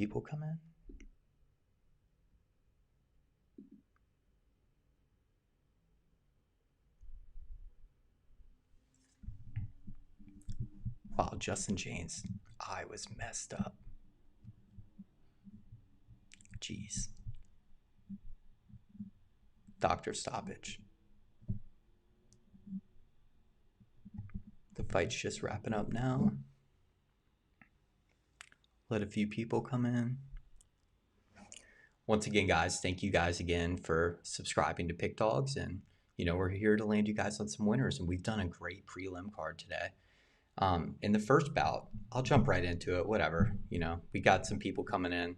People come in. Wow, Justin James' eye was messed up. Jeez. Doctor stoppage. The fight's just wrapping up now. Let a few people come in. Once again, guys, thank you guys again for subscribing to Pick Dogs. And, we're here to land you guys on some winners. And we've done a great prelim card today. In the first bout, I'll jump right into it, whatever. We got some people coming in.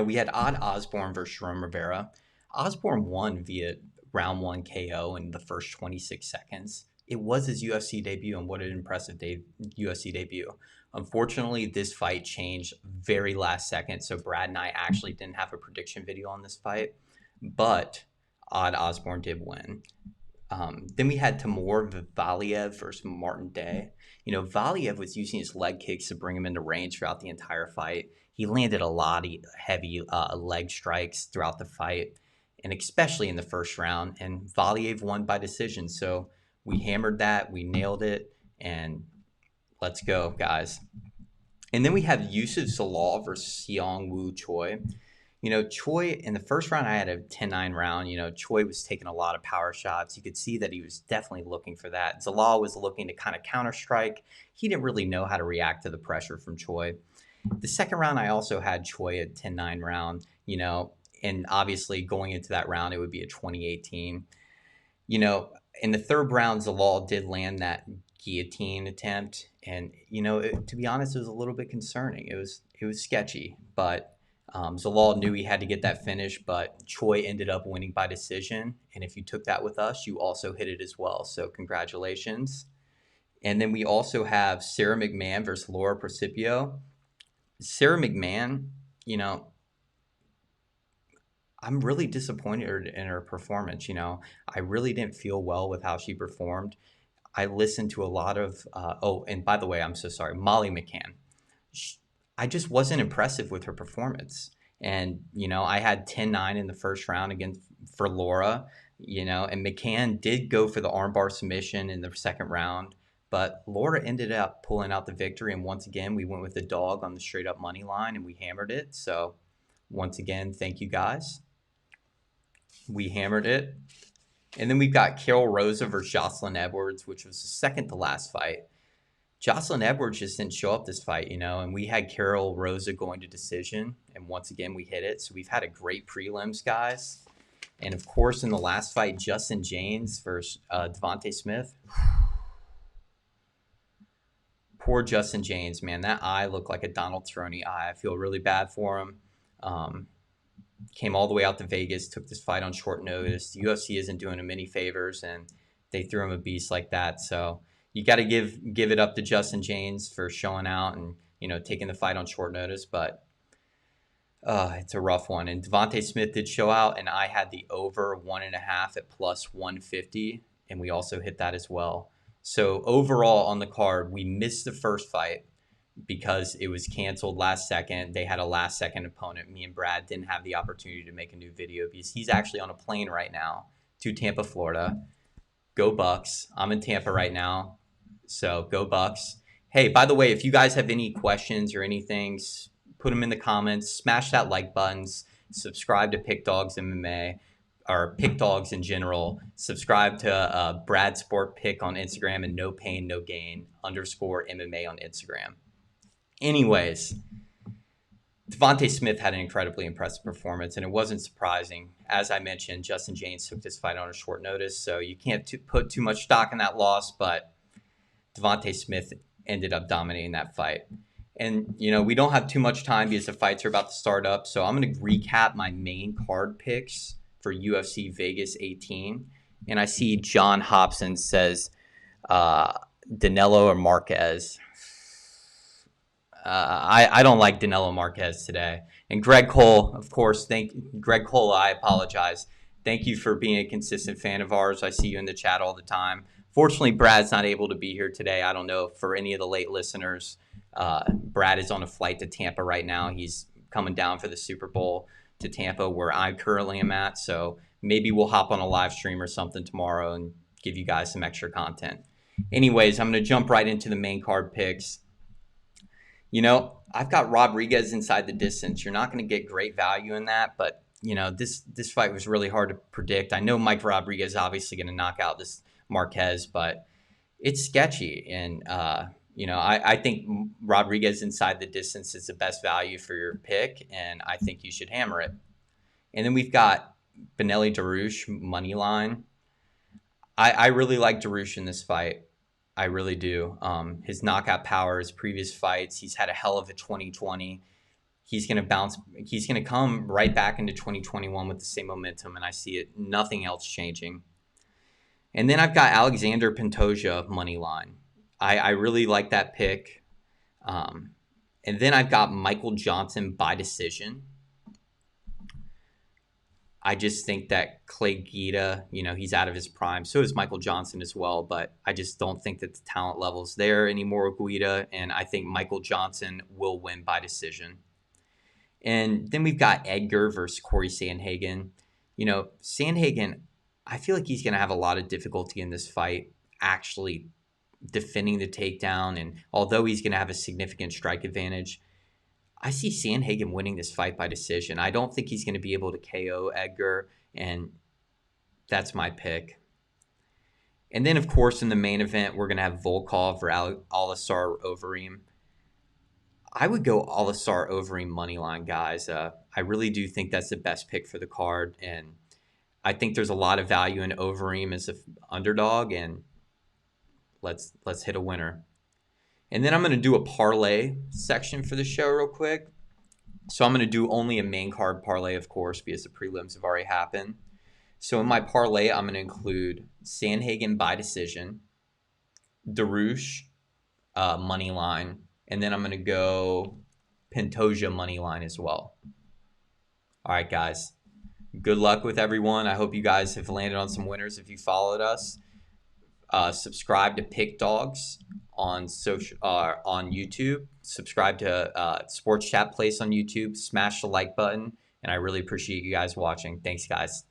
We had Osborne versus Jerome Rivera. Osborne won via round 1 KO in the first 26 seconds. It was his UFC debut, and what an impressive UFC debut. Unfortunately, this fight changed very last second, so Brad and I actually didn't have a prediction video on this fight, but Osborne did win. Then we had Timur Valiev versus Martin Day. Valiev was using his leg kicks to bring him into range throughout the entire fight. He landed a lot of heavy leg strikes throughout the fight, and especially in the first round, and Valiev won by decision, so we hammered that, we nailed it, and let's go, guys. And then we have Yusuf Zalal versus Seong Woo Choi. Choi, in the first round, I had a 10-9 round. Choi was taking a lot of power shots. You could see that he was definitely looking for that. Zalal was looking to kind of counter-strike. He didn't really know how to react to the pressure from Choi. The second round, I also had Choi at 10-9 round, and obviously going into that round, it would be a 20-18. In the third round, Zalal did land that guillotine attempt, and to be honest, it was a little bit concerning. It was sketchy, but Zalal knew he had to get that finish, but Choi ended up winning by decision, and if you took that with us, you also hit it as well, so congratulations. And then we also have Sarah Mcmahon versus Laura Precipio. Sarah Mcmahon, I'm really disappointed in her performance. I really didn't feel well with how she performed. I listened to a lot of, and by the way, I'm so sorry, Molly McCann. I just wasn't impressive with her performance. And, I had 10-9 in the first round for Laura, and McCann did go for the armbar submission in the second round, but Laura ended up pulling out the victory. And once again, we went with the dog on the straight up money line and we hammered it. So once again, thank you guys. We hammered it. And then we've got Carol Rosa versus Jocelyn Edwards, which was the second to last fight. Jocelyn Edwards just didn't show up this fight, and we had Carol Rosa going to decision. And once again, we hit it. So we've had a great prelims, guys. And of course, in the last fight, Justin James versus Devonta Smith. Poor Justin James, man. That eye looked like a Donald Cerrone eye. I feel really bad for him. Came all the way out to Vegas, took this fight on short notice. The UFC isn't doing him any favors, and they threw him a beast like that. So you got to give it up to Justin James for showing out and taking the fight on short notice. But it's a rough one. And Devonta Smith did show out, and I had the over 1.5 at plus 150, and we also hit that as well. So overall on the card, we missed the first fight because it was canceled last second. They had a last second opponent. Me and Brad didn't have the opportunity to make a new video because he's actually on a plane right now to Tampa, Florida. Go Bucks. I'm in Tampa right now, so go Bucks. Hey, by the way, if you guys have any questions or anything, put them in the comments. Smash that like buttons. Subscribe to Pick Dogs MMA or Pick Dogs in general. Subscribe to Brad Sport Pick on Instagram and No Pain No Gain _MMA on Instagram. Anyways, Devonta Smith had an incredibly impressive performance, and it wasn't surprising. As I mentioned, Justin James took this fight on a short notice, so you can't put too much stock in that loss, but Devonta Smith ended up dominating that fight. And, we don't have too much time because the fights are about to start up, so I'm going to recap my main card picks for UFC Vegas 18. And I see John Hobson says Danilo or Marquez. I don't like Danilo Marquez today. And Greg Cole, of course, Greg Cole, I apologize. Thank you for being a consistent fan of ours. I see you in the chat all the time. Fortunately, Brad's not able to be here today. I don't know for any of the late listeners. Brad is on a flight to Tampa right now. He's coming down for the Super Bowl to Tampa, where I currently am at. So maybe we'll hop on a live stream or something tomorrow and give you guys some extra content. Anyways, I'm going to jump right into the main card picks. I've got Rodriguez inside the distance. You're not going to get great value in that, but this fight was really hard to predict. I know Mike Rodriguez is obviously going to knock out this Marquez, but it's sketchy. And, I think Rodriguez inside the distance is the best value for your pick, and I think you should hammer it. And then we've got Benelli Darush money line. I really like Darush in this fight. I really do. His knockout power, his previous fights, he's had a hell of a 2020. He's going to bounce. He's going to come right back into 2021 with the same momentum, and I see it. Nothing else changing. And then I've got Alexander Pantoja money line. I really like that pick. And then I've got Michael Johnson by decision. I just think that Clay Guida, he's out of his prime. So is Michael Johnson as well. But I just don't think that the talent level's there anymore with Guida. And I think Michael Johnson will win by decision. And then we've got Edgar versus Corey Sandhagen. Sandhagen, I feel like he's going to have a lot of difficulty in this fight actually defending the takedown. And although he's going to have a significant strike advantage, I see Sandhagen winning this fight by decision. I don't think he's going to be able to KO Edgar, and that's my pick. And then, of course, in the main event, we're going to have Volkov or Alistar Overeem. I would go Alistar Overeem moneyline, guys. I really do think that's the best pick for the card, and I think there's a lot of value in Overeem as an underdog, and let's hit a winner. And then I'm going to do a parlay section for the show real quick. So I'm going to do only a main card parlay, of course, because the prelims have already happened. So in my parlay, I'm going to include Sandhagen by decision, Darush money line, and then I'm going to go Pantoja money line as well. All right, guys. Good luck with everyone. I hope you guys have landed on some winners if you followed us. Subscribe to Pick Dogs on YouTube. Subscribe to Sports Chat Place on YouTube. Smash the like button, and I really appreciate you guys watching. Thanks, guys.